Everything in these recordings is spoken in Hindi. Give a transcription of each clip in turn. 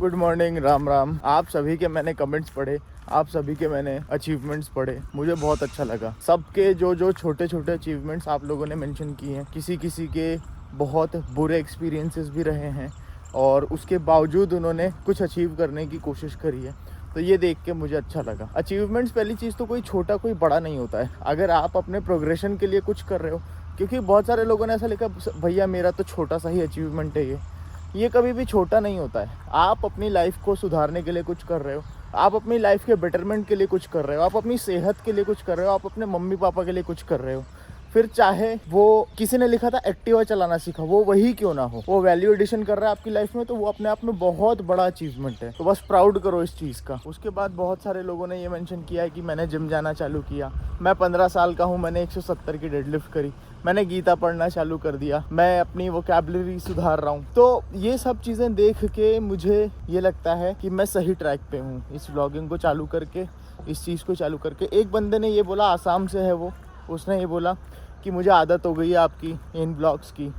Good morning, Ram Ram. आप सभी के मैंने कमेंट्स पढ़े, आप सभी के मैंने अचीवमेंट्स पढ़े, मुझे बहुत अच्छा लगा। सबके जो छोटे छोटे अचीवमेंट्स आप लोगों ने मेंशन किए हैं, किसी किसी के बहुत बुरे एक्सपीरियंसेस भी रहे हैं और उसके बावजूद उन्होंने कुछ अचीव करने की कोशिश करी है, तो ये देख के मुझे अच्छा लगा। अचीवमेंट्स पहली चीज़ तो कोई छोटा कोई बड़ा नहीं होता है। अगर आप अपने प्रोग्रेशन के लिए कुछ कर रहे हो, क्योंकि बहुत सारे लोगों ने ऐसा लिखा भैया मेरा तो छोटा सा ही अचीवमेंट है ये कभी भी छोटा नहीं होता है। आप अपनी लाइफ को सुधारने के लिए कुछ कर रहे हो, आप अपनी लाइफ के बेटरमेंट के लिए कुछ कर रहे हो, आप अपनी सेहत के लिए कुछ कर रहे हो, आप अपने मम्मी पापा के लिए कुछ कर रहे हो। फिर चाहे वो किसी ने लिखा था एक्टिवा चलाना सीखा, वो वही क्यों ना हो, वो वैल्यू एडिशन कर रहा है आपकी लाइफ में, तो वो अपने आप में बहुत बड़ा अचीवमेंट है। तो बस प्राउड करो इस चीज़ का। उसके बाद बहुत सारे लोगों ने ये मेंशन किया है कि मैंने जिम जाना चालू किया, मैं 15 साल का हूँ, मैंने 170 की डेडलिफ्ट करी, मैंने गीता पढ़ना चालू कर दिया, मैं अपनी वोकैबुलरी सुधार रहा हूँ। तो ये सब चीज़ें देख के मुझे ये लगता है कि मैं सही ट्रैक पे हूँ इस व्लॉगिंग को चालू करके, इस चीज़ को चालू करके। एक बंदे ने ये बोला, आसाम से है वो, उसने ये बोला कि मुझे आदत हो गई है आपकी इन ब्लॉग्स की,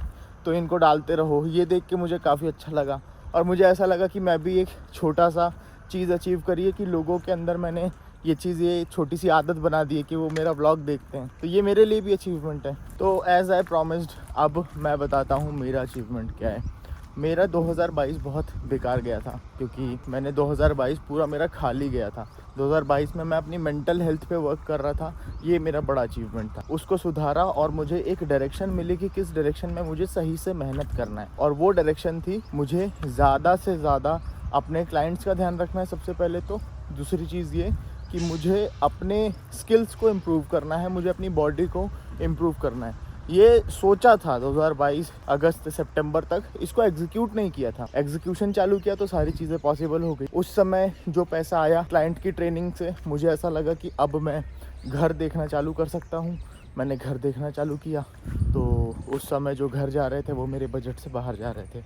तो इनको डालते रहो। ये देख के मुझे काफ़ी अच्छा लगा और मुझे ऐसा लगा कि मैं भी एक छोटा सा चीज़ अचीव करी है कि लोगों के अंदर मैंने ये चीज़, ये छोटी सी आदत बना दी है कि वो मेरा व्लॉग देखते हैं, तो ये मेरे लिए भी अचीवमेंट है। तो एज़ आई प्रॉमिस्ड अब मैं बताता हूँ मेरा अचीवमेंट क्या है। मेरा 2022 बहुत बेकार गया था, क्योंकि मैंने 2022 पूरा मेरा खाली गया था। 2022 में मैं अपनी मेंटल हेल्थ पे वर्क कर रहा था, ये मेरा बड़ा अचीवमेंट था। उसको सुधारा और मुझे एक डायरेक्शन मिली कि किस डायरेक्शन में मुझे सही से मेहनत करना है, और वो डायरेक्शन थी मुझे ज़्यादा से ज़्यादा अपने क्लाइंट्स का ध्यान रखना है सबसे पहले तो। दूसरी चीज़ ये कि मुझे अपने स्किल्स को इम्प्रूव करना है, मुझे अपनी बॉडी को इम्प्रूव करना है। ये सोचा था 2022 अगस्त सितंबर तक, इसको एग्जीक्यूट नहीं किया था। एग्जीक्यूशन चालू किया तो सारी चीज़ें पॉसिबल हो गई। उस समय जो पैसा आया क्लाइंट की ट्रेनिंग से, मुझे ऐसा लगा कि अब मैं घर देखना चालू कर सकता हूँ। मैंने घर देखना चालू किया, तो उस समय जो घर जा रहे थे वो मेरे बजट से बाहर जा रहे थे।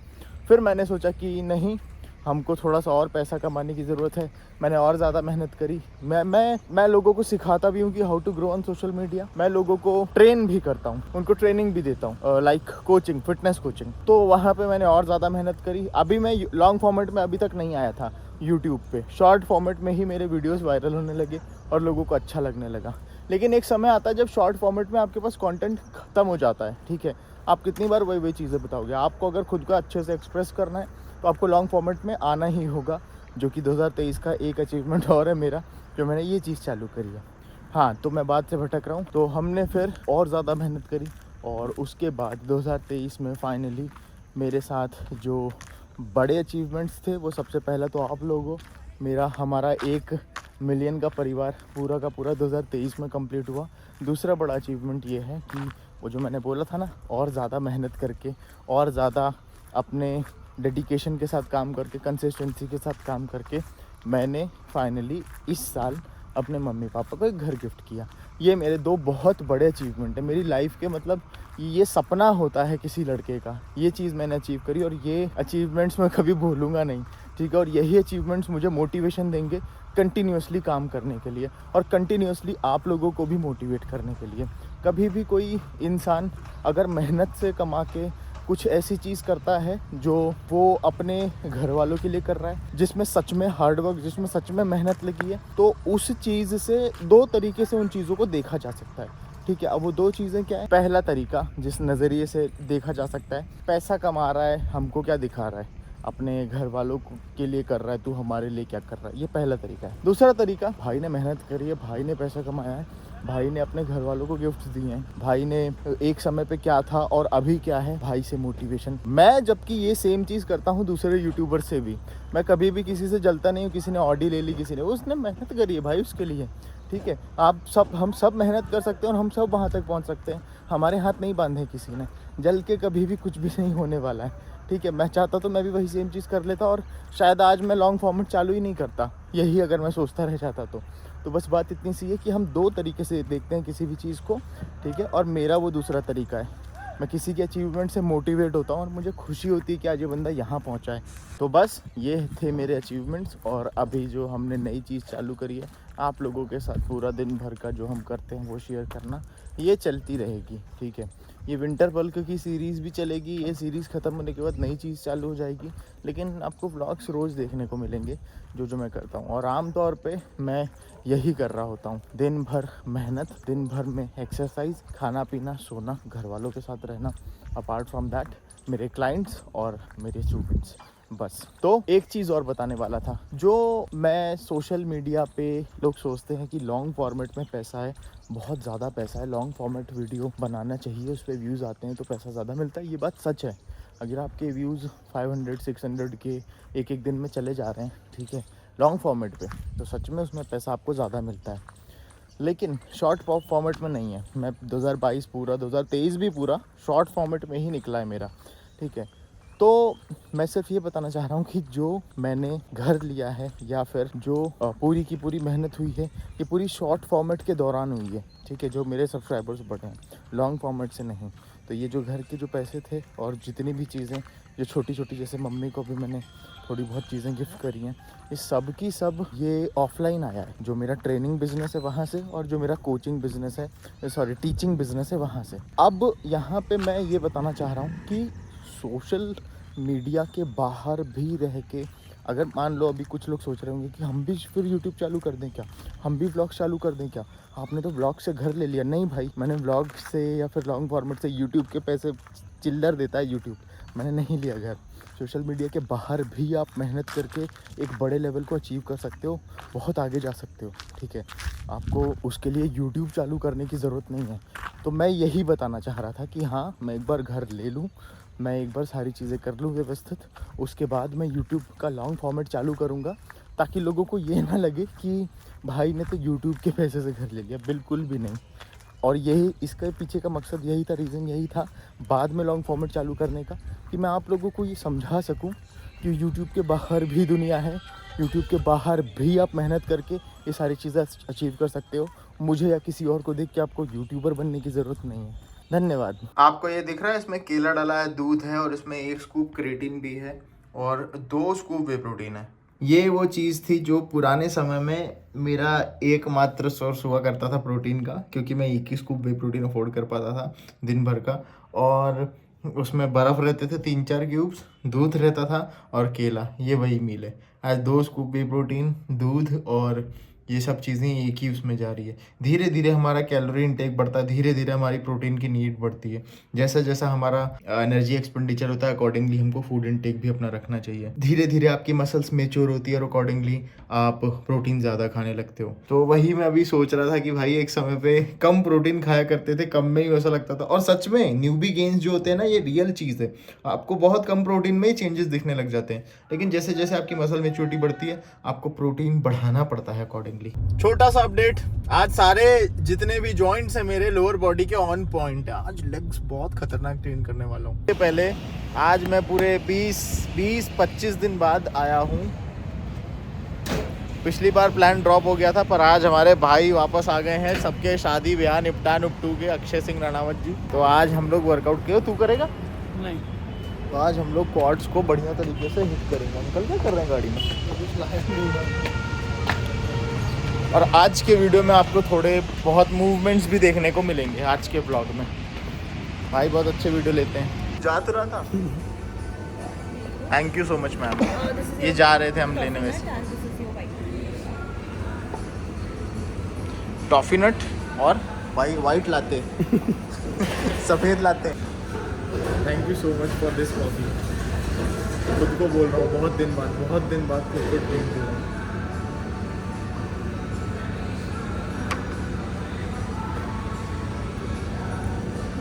फिर मैंने सोचा कि नहीं, हमको थोड़ा सा और पैसा कमाने की ज़रूरत है। मैंने और ज़्यादा मेहनत करी। मैं लोगों को सिखाता भी हूँ कि how to grow on social media. मैं लोगों को ट्रेन भी करता हूँ, उनको ट्रेनिंग भी देता हूँ, लाइक कोचिंग, फिटनेस कोचिंग। तो वहाँ पे मैंने और ज़्यादा मेहनत करी। अभी मैं लॉन्ग फॉर्मेट में अभी तक नहीं आया था यूट्यूब पे, शॉर्ट फॉर्मेट में ही मेरे वीडियोज़ वायरल होने लगे और लोगों को अच्छा लगने लगा। लेकिन एक समय आता है जब शॉर्ट फॉर्मेट में आपके पास कंटेंट ख़त्म हो जाता है, ठीक है। आप कितनी बार वही चीज़ें बताओगे। आपको अगर खुद को अच्छे से एक्सप्रेस करना है तो आपको लॉन्ग फॉर्मेट में आना ही होगा, जो कि 2023 का एक अचीवमेंट और है मेरा, जो मैंने ये चीज़ चालू करी है। हाँ, तो मैं बात से भटक रहा हूँ। तो हमने फिर और ज़्यादा मेहनत करी और उसके बाद 2023 में फाइनली मेरे साथ जो बड़े अचीवमेंट्स थे, वो सबसे पहला तो आप लोगों, हमारा 1 मिलियन का परिवार पूरा का पूरा 2023 में कंप्लीट हुआ। दूसरा बड़ा अचीवमेंट ये है कि वो जो मैंने बोला था ना, और ज़्यादा मेहनत करके, और ज़्यादा अपने डेडिकेशन के साथ काम करके, कंसिस्टेंसी के साथ काम करके, मैंने फाइनली इस साल अपने मम्मी पापा को एक घर गिफ्ट किया। ये मेरे 2 बहुत बड़े अचीवमेंट है मेरी लाइफ के। मतलब ये सपना होता है किसी लड़के का, ये चीज़ मैंने अचीव करी और ये अचीवमेंट्स मैं कभी भूलूंगा नहीं, ठीक है। और यही अचीवमेंट्स मुझे मोटिवेशन देंगे कंटिन्यूसली काम करने के लिए, और कंटिन्यूसली आप लोगों को भी मोटिवेट करने के लिए। कभी भी कोई इंसान अगर मेहनत से कमा के कुछ ऐसी चीज़ करता है जो वो अपने घर वालों के लिए कर रहा है, जिसमें सच में हार्डवर्क, जिसमें सच में मेहनत लगी है, तो उस चीज़ से 2 तरीके से उन चीज़ों को देखा जा सकता है, ठीक है। अब वो 2 चीज़ें क्या है? पहला तरीका जिस नज़रिए से देखा जा सकता है, पैसा कमा रहा है, हमको क्या दिखा रहा है, अपने घर वालों के लिए कर रहा है, तू हमारे लिए क्या कर रहा है, ये पहला तरीका है। दूसरा तरीका, भाई ने मेहनत करी है, भाई ने पैसा कमाया है, भाई ने अपने घर वालों को गिफ्ट दिए हैं, भाई ने एक समय पे क्या था और अभी क्या है, भाई से मोटिवेशन। मैं जबकि ये सेम चीज़ करता हूँ दूसरे यूट्यूबर से भी, मैं कभी भी किसी से जलता नहीं हूँ। किसी ने ऑडी ले ली, किसी ने, उसने मेहनत करी है भाई उसके लिए, ठीक है। हम सब मेहनत कर सकते हैं और हम सब वहाँ तक पहुँच सकते हैं। हमारे हाथ नहीं बांधे किसी ने, जल के कभी भी कुछ भी नहीं होने वाला है, ठीक है। मैं चाहता तो मैं भी वही सेम चीज़ कर लेता और शायद आज मैं लॉन्ग फॉर्मेट चालू ही नहीं करता, यही अगर मैं सोचता रह जाता तो बस बात इतनी सी है कि हम 2 तरीके से देखते हैं किसी भी चीज़ को, ठीक है। और मेरा वो दूसरा तरीका है, मैं किसी के अचीवमेंट से मोटिवेट होता हूँ और मुझे खुशी होती है कि आज ये बंदा यहाँ पहुँचा है। तो बस ये थे मेरे अचीवमेंट्स, और अभी जो हमने नई चीज़ चालू करी है, आप लोगों के साथ पूरा दिन भर का जो हम करते हैं वो शेयर करना, ये चलती रहेगी, ठीक है। ये विंटर बल्क की सीरीज़ भी चलेगी, ये सीरीज़ ख़त्म होने के बाद नई चीज़ चालू हो जाएगी, लेकिन आपको व्लॉग्स रोज़ देखने को मिलेंगे जो मैं करता हूँ। और आम तौर पे मैं यही कर रहा होता हूँ, दिन भर मेहनत, दिन भर में एक्सरसाइज, खाना पीना, सोना, घर वालों के साथ रहना, अपार्ट फ्रॉम दैट मेरे क्लाइंट्स और मेरे स्टूडेंट्स, बस। तो एक चीज़ और बताने वाला था, जो मैं सोशल मीडिया पे लोग सोचते हैं कि लॉन्ग फॉर्मेट में पैसा है, बहुत ज़्यादा पैसा है, लॉन्ग फॉर्मेट वीडियो बनाना चाहिए, उस पर व्यूज़ आते हैं तो पैसा ज़्यादा मिलता है। ये बात सच है। अगर आपके व्यूज़ 500-600 के एक दिन में चले जा रहे हैं, ठीक है, लॉन्ग फॉर्मेट पे, तो सच में उसमें पैसा आपको ज़्यादा मिलता है। लेकिन शॉर्ट फॉर्मेट में नहीं है। मैं 2022 पूरा, 2023 भी पूरा शॉर्ट फॉर्मेट में ही निकला है मेरा, ठीक है। तो मैं सिर्फ ये बताना चाह रहा हूँ कि जो मैंने घर लिया है या फिर जो पूरी की पूरी मेहनत हुई है, ये पूरी शॉर्ट फॉर्मेट के दौरान हुई है, ठीक है, जो मेरे सब्सक्राइबर्स बढ़े हैं, लॉन्ग फॉर्मेट से नहीं। तो ये जो घर के जो पैसे थे और जितनी भी चीज़ें जो छोटी छोटी, जैसे मम्मी को भी मैंने थोड़ी बहुत चीज़ें गिफ्ट करी हैं, ये सब की सब ये ऑफलाइन आया है। जो मेरा ट्रेनिंग बिजनेस है वहाँ से, और जो मेरा कोचिंग बिजनेस है, सॉरी टीचिंग बिजनेस है, वहाँ से। अब यहाँ पे मैं ये बताना चाह रहा हूँ कि सोशल मीडिया के बाहर भी रह के, अगर मान लो अभी कुछ लोग सोच रहे होंगे कि हम भी फिर यूट्यूब चालू कर दें क्या, हम भी व्लॉग चालू कर दें क्या, आपने तो व्लॉग से घर ले लिया। नहीं भाई, मैंने व्लॉग से या फिर लॉन्ग फॉर्मेट से यूट्यूब के पैसे चिल्लर देता है यूट्यूब, मैंने नहीं लिया घर। सोशल मीडिया के बाहर भी आप मेहनत करके एक बड़े लेवल को अचीव कर सकते हो, बहुत आगे जा सकते हो, ठीक है। आपको उसके लिए यूट्यूब चालू करने की ज़रूरत नहीं है। तो मैं यही बताना चाह रहा था कि हाँ, मैं एक बार घर ले लूँ, मैं एक बार सारी चीज़ें कर लूँ व्यवस्थित, उसके बाद मैं यूट्यूब का लॉन्ग फॉर्मेट चालू करूँगा, ताकि लोगों को ये ना लगे कि भाई ने तो यूट्यूब के पैसे से घर ले लिया। बिल्कुल भी नहीं। और यही इसके पीछे का मकसद यही था, रीज़न यही था बाद में लॉन्ग फॉर्मेट चालू करने का, कि मैं आप लोगों को ये समझा सकूं कि यूट्यूब के बाहर भी दुनिया है, यूट्यूब के बाहर भी आप मेहनत करके ये सारी चीज़ें अचीव कर सकते हो। मुझे या किसी और को देख के आपको यूट्यूबर बनने की ज़रूरत नहीं है। धन्यवाद। आपको ये दिख रहा है, इसमें केला डाला है, दूध है, और इसमें 1 स्कूप क्रिएटिन भी है और 2 स्कूप वे प्रोटीन है। ये वो चीज़ थी जो पुराने समय में मेरा एकमात्र सोर्स हुआ करता था प्रोटीन का, क्योंकि मैं 21 स्कूप वे प्रोटीन अफोर्ड कर पाता था दिन भर का, और उसमें बर्फ़ रहते थे 3-4 क्यूब्स, दूध रहता था और केला, ये वही मील है। आज 2 स्कूप वे प्रोटीन, दूध और ये सब चीज़ें एक ही उसमें जा रही है। धीरे धीरे हमारा कैलोरी इंटेक बढ़ता है, धीरे धीरे हमारी प्रोटीन की नीड बढ़ती है। जैसा जैसा हमारा एनर्जी एक्सपेंडिचर होता है, अकॉर्डिंगली हमको फूड इंटेक भी अपना रखना चाहिए। धीरे धीरे आपकी मसल्स मेच्योर होती है और अकॉर्डिंगली आप प्रोटीन ज़्यादा खाने लगते हो। तो वही मैं अभी सोच रहा था कि भाई एक समय पे कम प्रोटीन खाया करते थे, कम में ही वैसा लगता था। और सच में न्यूबी गेन्स जो होते हैं ना, ये रियल चीज़ है। आपको बहुत कम प्रोटीन में ही चेंजेस दिखने लग जाते हैं, लेकिन जैसे जैसे आपकी मसल मेच्योरिटी बढ़ती है, आपको प्रोटीन बढ़ाना पड़ता है अकॉर्डिंगली। छोटा सा अपडेट, आज सारे जितने भी जॉइंट्स हैं मेरे लोअर बॉडी के ऑन पॉइंट है। आज लेग्स बहुत खतरनाक ट्रेन करने वाला हूँ। पहले आज मैं पूरे 20-25 दिन बाद आया हूँ। पिछली बार प्लान ड्रॉप हो गया था, पर आज हमारे भाई वापस आ गए हैं, सबके शादी ब्याह निपटा नुपटू के, अक्षय सिंह राणावत जी। तो आज हम लोग वर्कआउट किए। तू करेगा? नहीं। तो आज हम लोग क्वाड्स को बढ़िया तरीके से हिट करेंगे। अंकल क्या कर रहे हैं गाड़ी में? और आज के वीडियो में आपको थोड़े बहुत मूवमेंट्स भी देखने को मिलेंगे आज के ब्लॉग में। भाई बहुत अच्छे वीडियो लेते हैं। जा तो रहा था। Thank you so much ma'am. ये जा रहे थे हम लेने में से टॉफ़ी नट, और वाइट लाते सफ़ेद latte. Thank you so much for this coffee. खुद को बोल रहा हूँ, बहुत दिन बाद खुद को ड्रिंक दे रहा हूँ।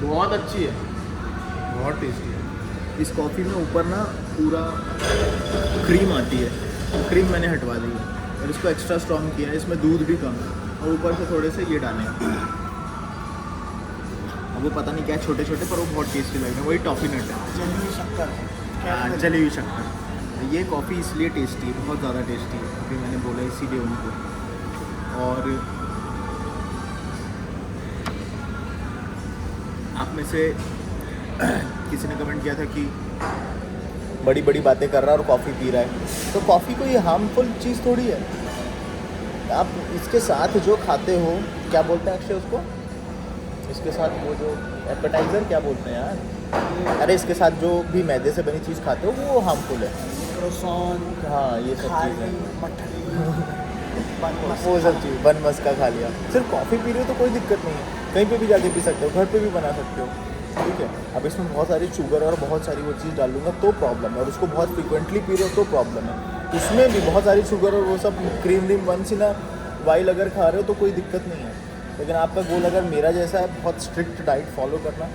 बहुत अच्छी है, बहुत टेस्टी है। इस कॉफ़ी में ऊपर ना पूरा क्रीम आती है, क्रीम मैंने हटवा दी है और इसको एक्स्ट्रा स्ट्रॉन्ग किया है। इसमें दूध भी कम है और ऊपर से थोड़े से ये डाले हैं। अब वो पता नहीं क्या छोटे छोटे, पर वो बहुत टेस्टी लग रहे हैं। वही टॉफ़ी नट है, जली हुई शक्कर। हाँ, जली हुई शक्कर। ये कॉफ़ी इसलिए टेस्टी है, बहुत ज़्यादा टेस्टी है, अभी मैंने बोला इसीलिए उनको। और आप में से किसी ने कमेंट किया था कि बड़ी बड़ी बातें कर रहा है और कॉफ़ी पी रहा है। तो कॉफ़ी कोई हार्मफुल चीज़ थोड़ी है। आप इसके साथ जो खाते हो, क्या बोलते हैं अक्षय उसको, इसके साथ वो जो एपेटाइजर क्या बोलते हैं यार, अरे इसके साथ जो भी मैदे से बनी चीज़ खाते हो वो हार्मफुल है। क्रोसान, हाँ ये सब चीज़ें, मठरी, वो सब चीज़ बन मस्का खा लिया। सिर्फ कॉफ़ी पी रहे हो तो कोई दिक्कत नहीं है, कहीं पे भी जाके पी सकते हो, घर पे भी बना सकते हो, ठीक है। अब इसमें बहुत सारी शुगर और बहुत सारी वो चीज़ डालूंगा तो प्रॉब्लम है, और उसको बहुत फ्रिक्वेंटली पी रहे हो तो प्रॉब्लम है। उसमें भी बहुत सारी शुगर और वो सब क्रीम व्रीम वंस इन अ वाइल अगर खा रहे हो तो कोई दिक्कत नहीं है। लेकिन आपका गोल अगर मेरा जैसा है, बहुत स्ट्रिक्ट डाइट फॉलो करना,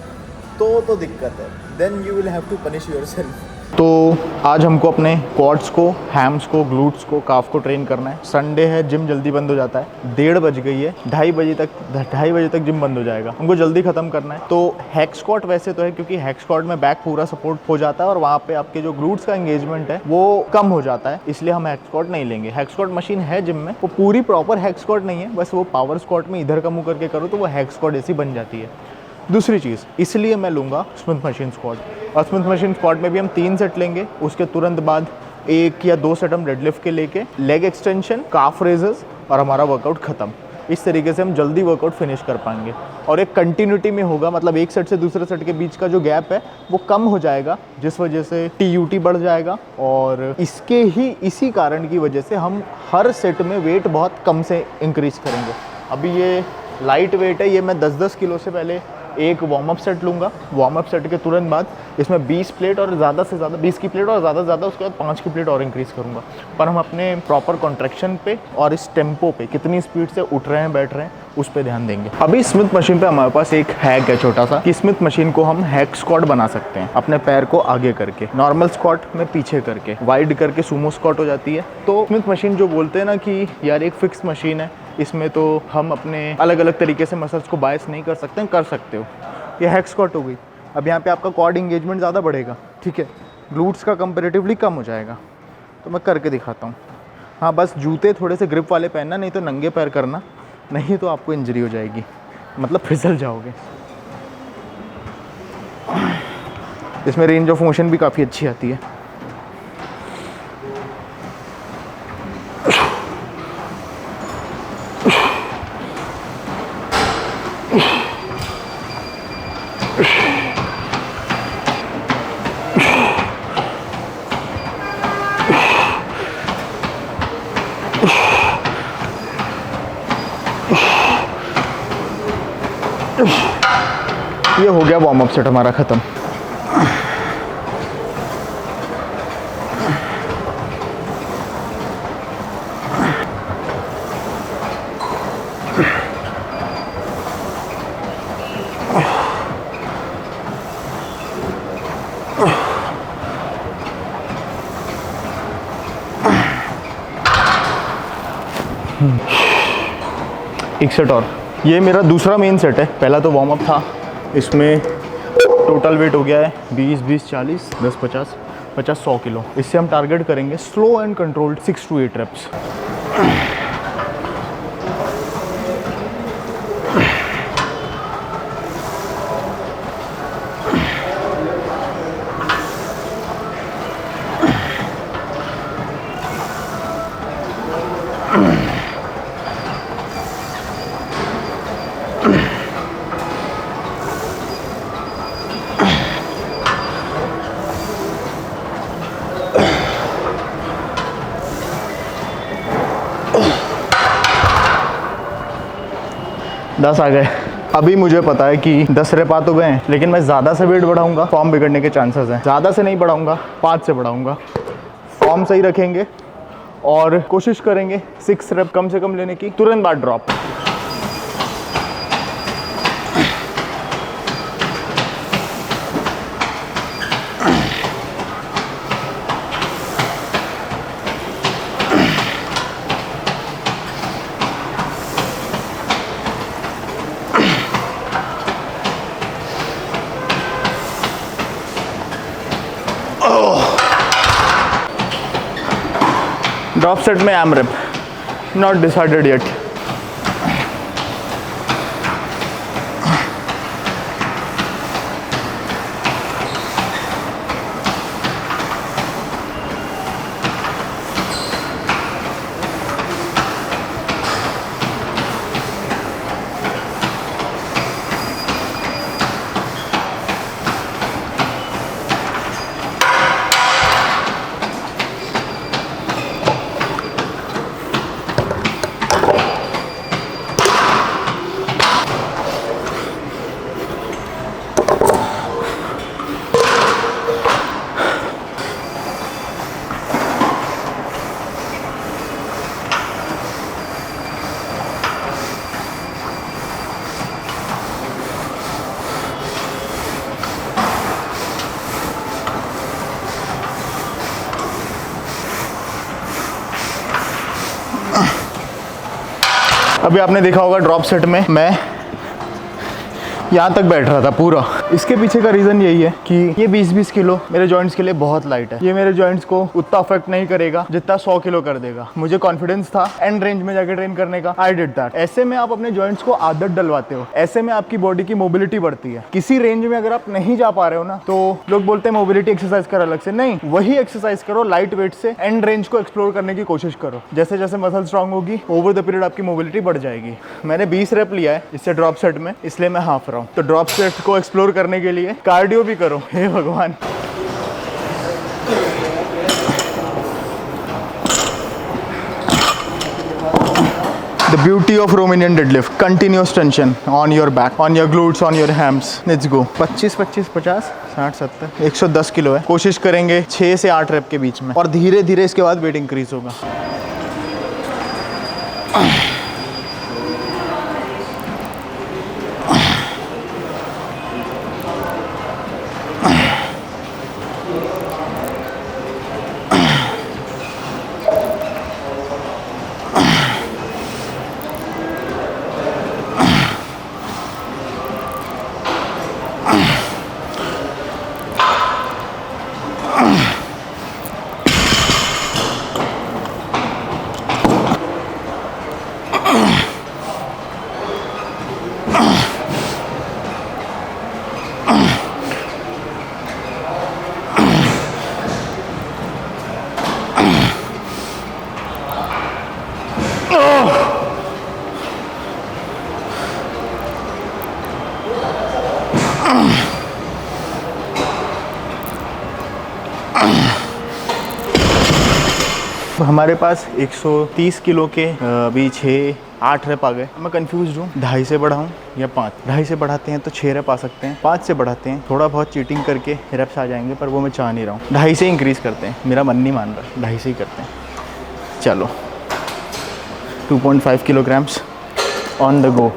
तो दिक्कत है। Then you will have to punish yourself. तो आज हमको अपने क्वाड्स को, हैम्स को, ग्लूट्स को, काफ को ट्रेन करना है। संडे है, जिम जल्दी बंद हो जाता है, 1:30 बज गई है, 2:30 बजे तक जिम बंद हो जाएगा, हमको जल्दी खत्म करना है। तो हैक स्क्वाट वैसे तो है, क्योंकि हैक स्क्वाट में बैक पूरा सपोर्ट हो जाता है और वहाँ पे आपके जो ग्लूट्स का एंगेजमेंट है वो कम हो जाता है, इसलिए हम हैक स्क्वाट नहीं लेंगे। हैक स्क्वाट मशीन है जिम में, वो पूरी प्रॉपर हैक स्क्वाट नहीं है, बस वो पावर स्क्वाट में इधर का मुँह करके करो तो वो हैक स्क्वाट ऐसी बन जाती है। दूसरी चीज़, इसलिए मैं लूँगा स्मिथ मशीन स्क्वाट, और स्मिथ मशीन स्क्वाट में भी हम 3 सेट लेंगे, उसके तुरंत बाद 1 या 2 सेट हम डेडलिफ्ट के लेके लेग एक्सटेंशन, काफ रेजेस और हमारा वर्कआउट खत्म। इस तरीके से हम जल्दी वर्कआउट फिनिश कर पाएंगे और एक कंटिन्यूटी में होगा, मतलब एक सेट से दूसरे सेट के बीच का जो गैप है वो कम हो जाएगा, जिस वजह से TUT बढ़ जाएगा। और इसी कारण की वजह से हम हर सेट में वेट बहुत कम से इंक्रीज करेंगे। अभी ये लाइट वेट है, ये मैं 10-10 किलो से पहले एक वार्म अप सेट लूँगा। वार्म अप सेट के तुरंत बाद इसमें 20 प्लेट और ज़्यादा से ज़्यादा 20 की प्लेट और ज़्यादा से ज़्यादा उसके बाद 5 की प्लेट और इंक्रीज़ करूँगा। पर हम अपने प्रॉपर कॉन्ट्रैक्शन पे और इस टेम्पो पे कितनी स्पीड से उठ रहे हैं, बैठ रहे हैं, उस पर ध्यान देंगे। अभी स्मिथ मशीन पे हमारे पास एक हैक है छोटा सा, कि स्मिथ मशीन को हम हैक स्क्वाट बना सकते हैं, अपने पैर को आगे करके, नॉर्मल स्क्वाट में पीछे करके, वाइड करके सुमो स्क्वाट हो जाती है। तो स्मिथ मशीन जो बोलते हैं ना कि यार एक फिक्स मशीन है, इसमें तो हम अपने अलग अलग तरीके से मसल्स को बायस नहीं कर सकते हैं, कर सकते हो। ये हैक स्क्वाट हो गई। अब यहाँ पे आपका क्वाड इंगेजमेंट ज़्यादा बढ़ेगा, ठीक है, ग्लूट्स का कंपैरेटिवली कम हो जाएगा। तो मैं करके दिखाता हूँ। हाँ बस जूते थोड़े से ग्रिप वाले पहनना, नहीं तो नंगे पैर करना, नहीं तो आपको इंजरी हो जाएगी, मतलब फिसल जाओगे। इसमें रेंज ऑफ मोशन भी काफ़ी अच्छी आती है। ये हो गया वार्म अप सेट हमारा ख़त्म। एक सेट और, ये मेरा दूसरा मेन सेट है। पहला तो वार्म अप था, इसमें टोटल वेट हो गया है 20, 20, 40, 10, 50, 50, 100 किलो। इससे हम टारगेट करेंगे slow and controlled 6 to 8 reps. दस आ गए। अभी मुझे पता है कि 10 रेप आ तो गए हैं, लेकिन मैं ज़्यादा से वेट बढ़ाऊंगा, फॉर्म बिगड़ने के चांसेस हैं। ज़्यादा से नहीं बढ़ाऊंगा, 5 से बढ़ाऊंगा। फॉर्म सही रखेंगे और कोशिश करेंगे 6 रेप कम से कम लेने की, तुरंत बाद ड्रॉप। ड्रॉप सेट में am rep not decided yet. अभी आपने देखा होगा ड्रॉप सेट में मैं यहाँ तक बैठ रहा था पूरा। इसके पीछे का रीज़न यही है कि ये 20-20 किलो मेरे जॉइंट्स के लिए बहुत लाइट है। ये मेरे जॉइंट्स को उतना अफेक्ट नहीं करेगा जितना 100 किलो कर देगा। मुझे कॉन्फिडेंस था एंड रेंज में जाके ट्रेन करने का, आई डिड दैट। ऐसे में आप अपने जॉइंट्स को आदत डलवाते हो, ऐसे में आपकी बॉडी की मोबिलिटी बढ़ती है। किसी रेंज में अगर आप नहीं जा पा रहे हो ना, तो लोग बोलते हैं मोबिलिटी एक्सरसाइज कर अलग से, नहीं, वही एक्सरसाइज करो लाइट वेट से, एंड रेंज को एक्सप्लोर करने की कोशिश करो। जैसे जैसे मसल स्ट्रांग होगी, ओवर द पीरियड आपकी मोबिलिटी बढ़ जाएगी। मैंने 20 रेप लिया है इससे ड्रॉप सेट में, इसलिए मैं हाफ रहा हूँ। तो ड्रॉप सेट को एक्सप्लोर करने के लिए कार्डियो भी करो, हे भगवान। The beauty of Romanian deadlift, continuous tension on your back, on your glutes, on your hams. Let's go. 25, 50, 60, 70, 110 kilo है। कोशिश करेंगे 6 से 8 रेप के बीच में, और धीरे धीरे इसके बाद वेट इंक्रीज होगा। हमारे पास 130 किलो के अभी 6-8 रेप आ गए। मैं कंफ्यूज हूँ 2.5 से बढ़ाऊँ या 5। 2.5 से बढ़ाते हैं तो 6 रेप आ सकते हैं, 5 से बढ़ाते हैं थोड़ा बहुत चीटिंग करके रेप्स आ जाएंगे, पर वो मैं चाह नहीं रहा हूँ। 2.5 से इंक्रीज़ करते हैं, मेरा मन नहीं मान रहा, 2.5 से ही करते हैं। चलो 2.5 किलोग्राम्स ऑन द गो।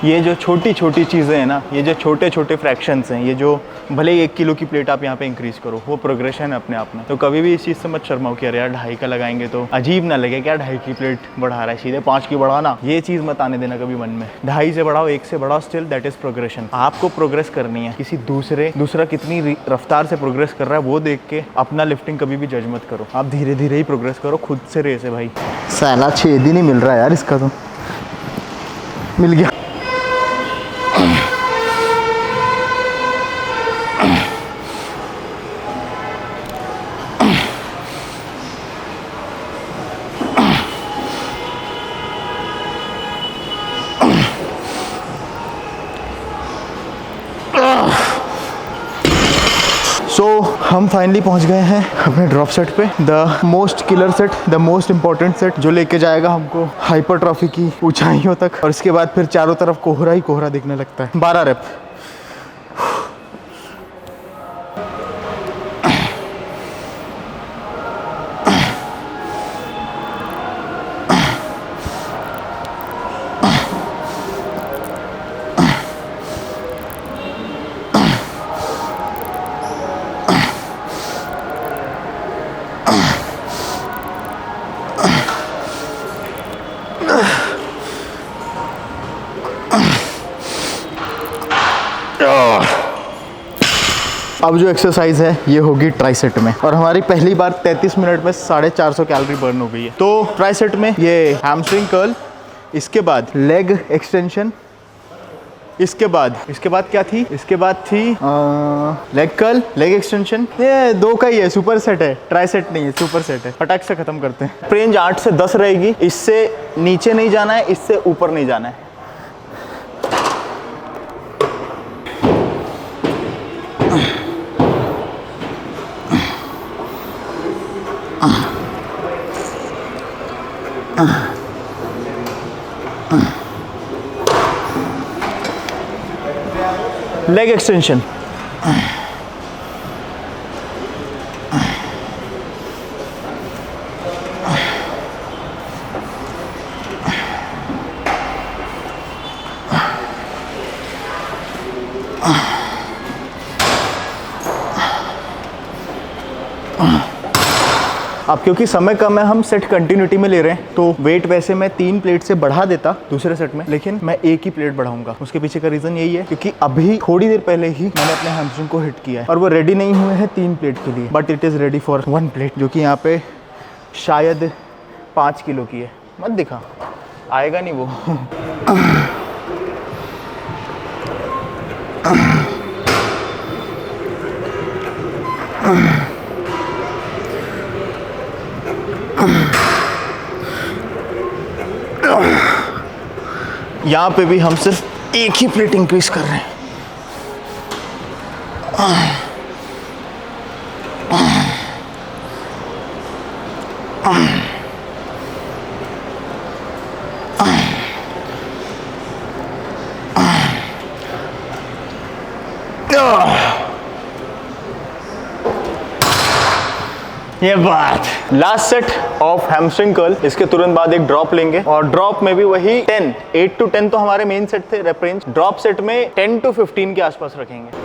ये जो छोटी छोटी चीज़ें हैं ना, ये जो छोटे छोटे फ्रैक्शंस हैं, ये जो भले ही 1 किलो की प्लेट आप यहाँ पे इंक्रीज़ करो, वो प्रोग्रेशन है अपने आप में। तो कभी भी इस चीज़ से मत शर्माओ कि अरे यार 2.5 का लगाएंगे तो अजीब ना लगे, क्या 2.5 की प्लेट बढ़ा रहा है, सीधे 5 की बढ़ाना, ये चीज़ मत आने देना कभी मन में। 2.5 से बढ़ाओ, 1 से बढ़ाओ, स्टिल दैट इज़ प्रोग्रेशन। आपको प्रोग्रेस करनी है, किसी दूसरा कितनी रफ्तार से प्रोग्रेस कर रहा है वो देख के अपना लिफ्टिंग कभी भी जज मत करो। आप धीरे धीरे ही प्रोग्रेस करो, खुद से रेस है भाई। साला 6 दिन ही मिल रहा है यार इसका, तो मिल गया। हम फाइनली पहुंच गए हैं अपने ड्रॉप सेट पे, the most killer set, the most important set, जो लेके जाएगा हमको हाइपरट्रॉफी की ऊंचाइयों तक, और इसके बाद फिर चारों तरफ कोहरा ही कोहरा दिखने लगता है। 12 रेप। अब जो एक्सरसाइज है ये होगी ट्राइसेट में, और हमारी पहली बार 33 मिनट में 450 कैलोरी बर्न हो गई है। तो ट्राइसेट में ये हैमस्ट्रिंग कर्ल, इसके बाद लेग एक्सटेंशन, इसके बाद क्या थी, इसके बाद थी लेग कर्ल, लेग एक्सटेंशन। ये 2 का ही है, सुपर सेट है, ट्राइसेट नहीं है, सुपर सेट है। फटाक से खत्म करते हैं। रेंज 8 से 10 रहेगी, इससे नीचे नहीं जाना है, इससे ऊपर नहीं जाना है। लेग एक्सटेंशन, अब क्योंकि समय कम है, हम सेट कंटिन्यूटी में ले रहे हैं, तो वेट वैसे मैं 3 प्लेट से बढ़ा देता दूसरे सेट में, लेकिन मैं एक ही प्लेट बढ़ाऊंगा। उसके पीछे का रीजन यही है क्योंकि अभी थोड़ी देर पहले ही मैंने अपने हैमस्ट्रिंग को हिट किया है और वो रेडी नहीं हुए हैं 3 प्लेट के लिए, but it is ready for 1 plate, जो कि यहाँ पे शायद 5 किलो की है। मत दिखा, आएगा नहीं वो। यहाँ पे भी हम सिर्फ एक ही प्लेट इंक्रीज कर रहे हैं। ये बात। Last set of hamstring curl, इसके तुरंत बाद एक ड्रॉप लेंगे और ड्रॉप में भी वही 8 to 10 तो हमारे मेन सेट थे रेप रेंज, ड्रॉप सेट में 10 to 15 के आसपास रखेंगे।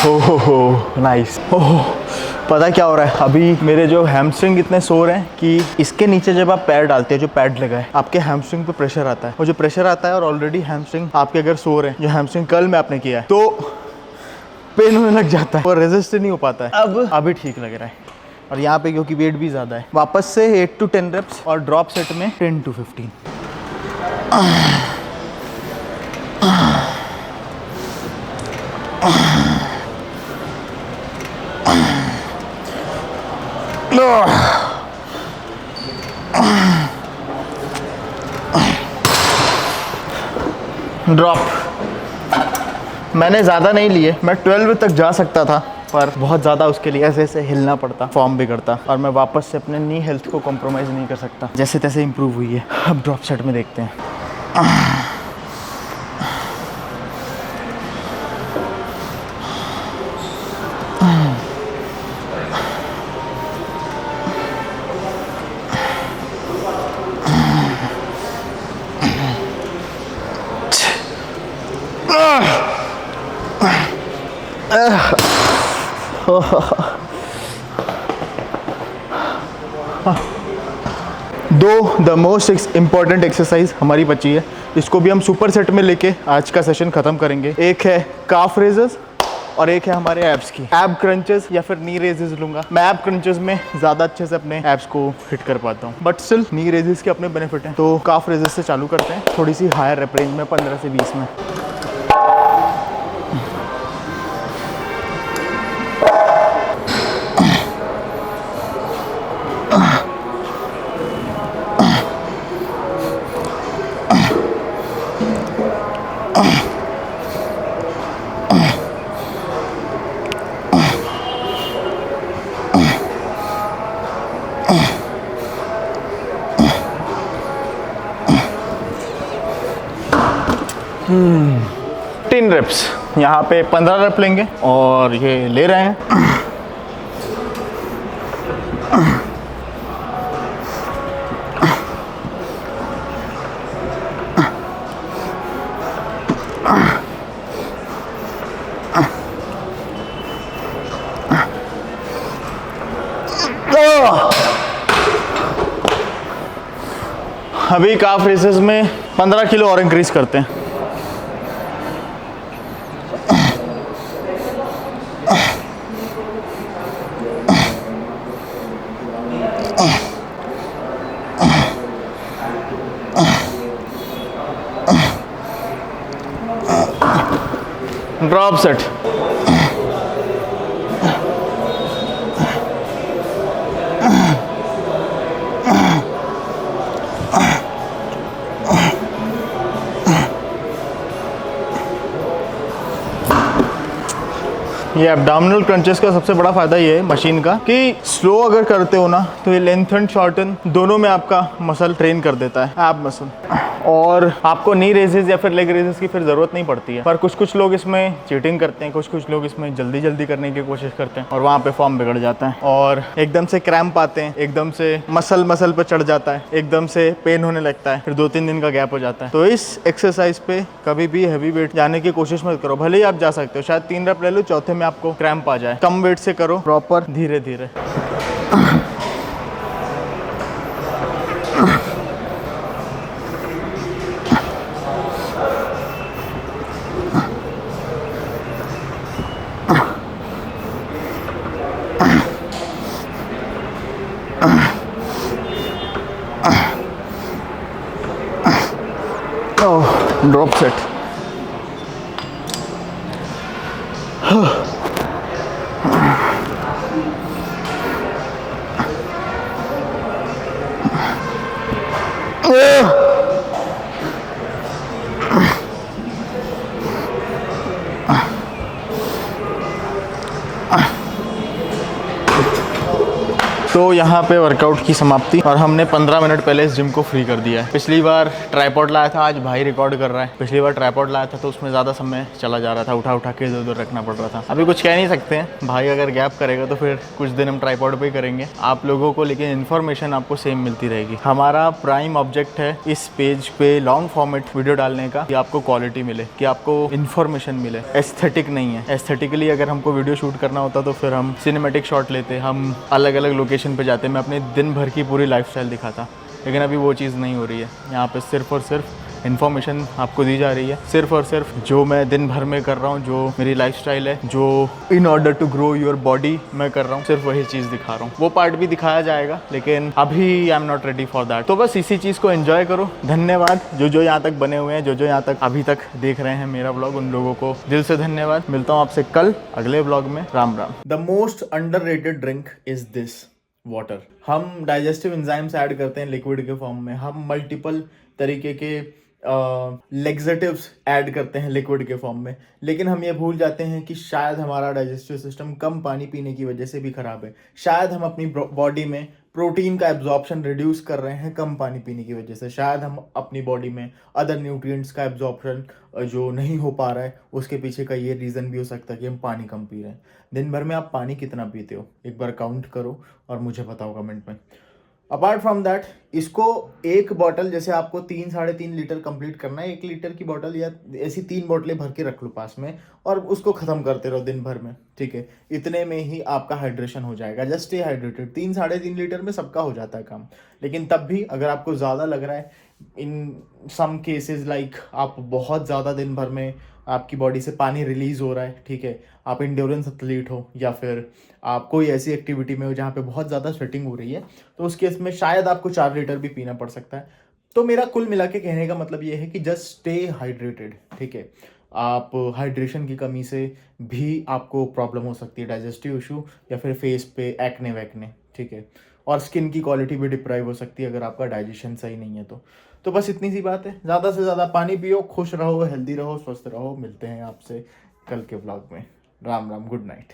ओहो नाइस। ओहो पता क्या हो रहा है, अभी मेरे जो हैमस्ट्रिंग इतने सोर हैं कि इसके नीचे जब आप पैर डालते हैं, जो पैड लगा है, आपके हैमस्ट्रिंग पे प्रेशर आता है, और जो प्रेशर आता है और ऑलरेडी हैमस्ट्रिंग आपके अगर सोर है, जो हैमस्ट्रिंग कर्ल में आपने किया है, तो पेन होने लग जाता है और रेजिस्ट नहीं हो पाता है। अब अभी ठीक लग रहा है, और यहाँ पे क्योंकि वेट भी ज़्यादा है, वापस से 8 to 10 रेप्स और ड्रॉप सेट में 10 to 15। ड्रॉप मैंने ज़्यादा नहीं लिए, मैं 12 तक जा सकता था, पर बहुत ज़्यादा उसके लिए ऐसे ऐसे हिलना पड़ता, फॉर्म बिगड़ता, और मैं वापस से अपने नी हेल्थ को कॉम्प्रोमाइज़ नहीं कर सकता। जैसे तैसे इम्प्रूव हुई है। अब ड्रॉप सेट में देखते हैं। द मोस्ट इम्पॉर्टेंट एक्सरसाइज हमारी बची है, इसको भी हम सुपर सेट में लेके आज का सेशन खत्म करेंगे। एक है काफ रेजेस और एक है हमारे एब्स की एब क्रंचेस या फिर नी रेजेस लूंगा। मैं एब क्रंचेस में ज़्यादा अच्छे से अपने एब्स को हिट कर पाता हूँ, बट स्टिल नी रेजेस के अपने बेनिफिट हैं। तो काफ रेजेस से चालू करते हैं, थोड़ी सी हायर रेप रेंज में, 15 से 20 में। तीन रेप्स, यहाँ पे 15 रेप लेंगे और ये ले रहे हैं। अभी काफ रेसेस में 15 किलो और इंक्रीज करते हैं। Drop set. ये एब्डोमिनल क्रंचेस का सबसे बड़ा फायदा ये है मशीन का कि स्लो अगर करते हो ना तो ये लेंथन शॉर्टन दोनों में आपका मसल ट्रेन कर देता है, एब मसल, और आपको नी रेजेस या फिर लेग रेजेस की फिर ज़रूरत नहीं पड़ती है। पर कुछ लोग इसमें चीटिंग करते हैं, कुछ लोग इसमें जल्दी करने की कोशिश करते हैं और वहाँ पे फॉर्म बिगड़ जाता है और एकदम से क्रैम्प आते हैं, एकदम से मसल पे चढ़ जाता है, एकदम से पेन होने लगता है, फिर 2-3 दिन का गैप हो जाता है। तो इस एक्सरसाइज पे कभी भी हैवी वेट जाने की कोशिश मत करो। भले ही आप जा सकते हो, शायद 3 रैप ले लो, चौथे में आपको क्रैम्प आ जाए। कम वेट से करो, प्रॉपर धीरे धीरे। Drop set. तो यहाँ पे वर्कआउट की समाप्ति और हमने 15 मिनट पहले इस जिम को फ्री कर दिया है। पिछली बार ट्राइपॉड लाया था, आज भाई रिकॉर्ड कर रहा है। पिछली बार ट्राइपॉड लाया था तो उसमें ज़्यादा समय चला जा रहा था, उठा के इधर उधर रखना पड़ रहा था। अभी कुछ कह नहीं सकते हैं, भाई अगर गैप करेगा तो फिर कुछ दिन हम ट्राइपॉड पे ही करेंगे आप लोगों को, लेकिन इन्फॉर्मेशन आपको सेम मिलती रहेगी। हमारा प्राइम ऑब्जेक्ट है इस पेज पे लॉन्ग फॉर्मेट वीडियो डालने का कि आपको क्वालिटी मिले, कि आपको इन्फॉर्मेशन मिले, एस्थेटिक नहीं है। एस्थेटिकली अगर हमको वीडियो शूट करना होता तो फिर हम सिनेमेटिक शॉट लेते, हम अलग अलग लोकेशन पे जाते, मैं अपने दिन भर की पूरी लाइफस्टाइल दिखाता, लेकिन अभी वो चीज़ नहीं हो रही है। यहाँ पे सिर्फ और सिर्फ इन्फॉर्मेशन आपको दी जा रही है, सिर्फ और सिर्फ जो मैं दिन भर में कर रहा हूँ, जो मेरी लाइफस्टाइल है, जो in order to grow your body मैं कर रहा हूँ, सिर्फ वही चीज़ दिखा रहा हूँ। वो पार्ट भी दिखाया जाएगा लेकिन अभी I am not ready for that. तो बस इसी चीज़ को एंजॉय करो। धन्यवाद जो यहाँ तक बने हुए हैं, जो यहाँ तक अभी तक देख रहे हैं मेरा ब्लॉग, उन लोगों को दिल से धन्यवाद। मिलता हूँ आपसे कल अगले ब्लॉग में। Ram Ram. The most underrated drink is this water. हम डाइजेस्टिव एंजाइम्स ऐड करते हैं लिक्विड के फॉर्म में, हम मल्टीपल तरीके के लेग्जेटिव्स ऐड करते हैं लिक्विड के फॉर्म में, लेकिन हम ये भूल जाते हैं कि शायद हमारा डाइजेस्टिव सिस्टम कम पानी पीने की वजह से भी खराब है। शायद हम अपनी बॉडी में प्रोटीन का एब्जॉर्प्शन रिड्यूस कर रहे हैं कम पानी पीने की वजह से। शायद हम अपनी बॉडी में अदर न्यूट्रिएंट्स का एब्जॉर्प्शन जो नहीं हो पा रहा है, उसके पीछे का ये रीज़न भी हो सकता है कि हम पानी कम पी रहे हैं। दिन भर में आप पानी कितना पीते हो एक बार काउंट करो और मुझे बताओ कमेंट में। अपार्ट फ्रॉम दैट, इसको एक बॉटल, जैसे आपको 3-3.5 लीटर कंप्लीट करना है, 1 लीटर की बॉटल या ऐसी 3 बोतलें भर के रख लो पास में और उसको ख़त्म करते रहो दिन भर में, ठीक है। इतने में ही आपका हाइड्रेशन हो जाएगा। Just stay hydrated. 3-3.5 लीटर में सबका हो जाता है काम, लेकिन तब भी अगर आपको ज़्यादा लग रहा है, इन सम केसेस लाइक आप बहुत ज़्यादा दिन भर में आपकी बॉडी से पानी रिलीज़ हो रहा है, ठीक है, आप इंड्योरेंस एथलीट हो या फिर आप कोई ऐसी एक्टिविटी में हो जहाँ पे बहुत ज़्यादा स्वेटिंग हो रही है, तो उस केस में शायद आपको 4 लीटर भी पीना पड़ सकता है। तो मेरा कुल मिला के कहने का मतलब ये है कि जस्ट स्टे हाइड्रेटेड, ठीक है। आप हाइड्रेशन की कमी से भी आपको प्रॉब्लम हो सकती है, डाइजेस्टिव इशू या फिर फेस पे एक्ने वैक्ने, ठीक है, और स्किन की क्वालिटी भी डिप्राइव हो सकती है अगर आपका डाइजेशन सही नहीं है तो बस इतनी सी बात है। ज़्यादा से ज़्यादा पानी पियो, खुश रहो, हेल्दी रहो, स्वस्थ रहो। मिलते हैं आपसे कल के व्लॉग में। Ram Ram, good night.